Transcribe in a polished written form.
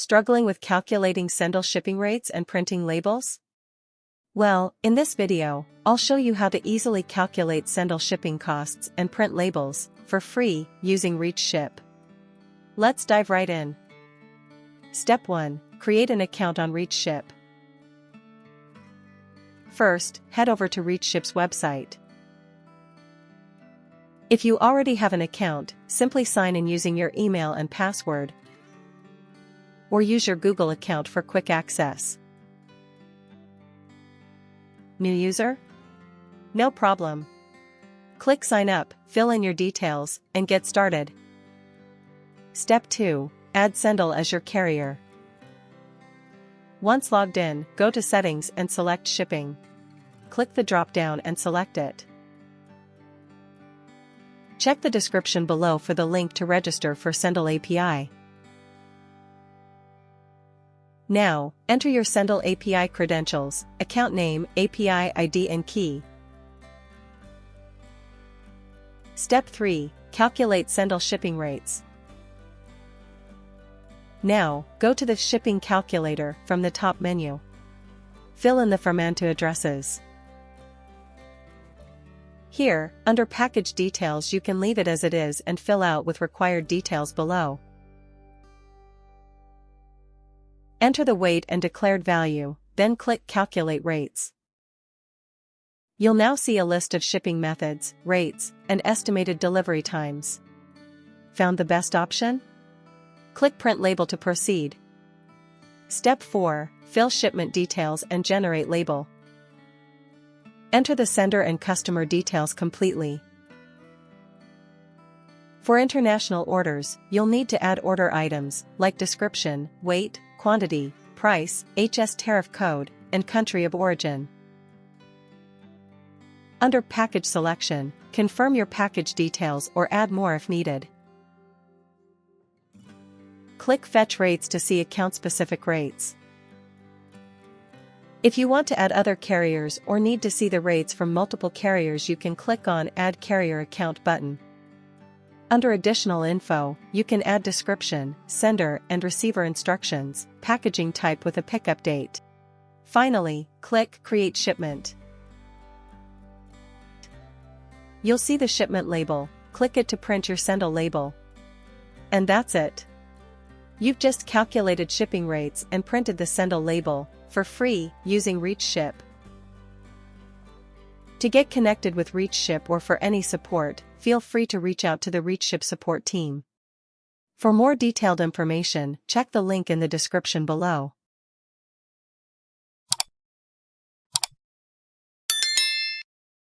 Struggling with calculating Sendle shipping rates and printing labels? Well, in this video, I'll show you how to easily calculate Sendle shipping costs and print labels for free using ReachShip. Let's dive right in. Step 1. Create an account on ReachShip. First, head over to ReachShip's website. If you already have an account, simply sign in using your email and password, or use your Google account for quick access. New user? No problem. Click Sign Up, fill in your details, and get started. Step 2. Add Sendle as your carrier. Once logged in, go to Settings and select Shipping. Click the drop-down and select it. Check the description below for the link to register for Sendle API. Now, enter your Sendle API credentials, account name, API ID and key. Step 3. Calculate Sendle shipping rates. Now, go to the Shipping Calculator from the top menu. Fill in the Fermanagh addresses. Here, under Package Details, you can leave it as it is and fill out with required details below. Enter the weight and declared value, then click Calculate Rates. You'll now see a list of shipping methods, rates, and estimated delivery times. Found the best option? Click Print Label to proceed. Step 4. Fill shipment details and generate label. Enter the sender and customer details completely. For international orders, you'll need to add order items like description, weight, quantity, price, HS tariff code, and country of origin. Under Package Selection, confirm your package details or add more if needed. Click Fetch Rates to see account-specific rates. If you want to add other carriers or need to see the rates from multiple carriers, you can click on Add Carrier Account button. Under Additional Info, you can add description, sender and receiver instructions, packaging type with a pickup date. Finally, click Create Shipment. You'll see the shipment label. Click it to print your Sendle label. And that's it. You've just calculated shipping rates and printed the Sendle label for free using ReachShip. To get connected with ReachShip or for any support, feel free to reach out to the ReachShip support team. For more detailed information, check the link in the description below.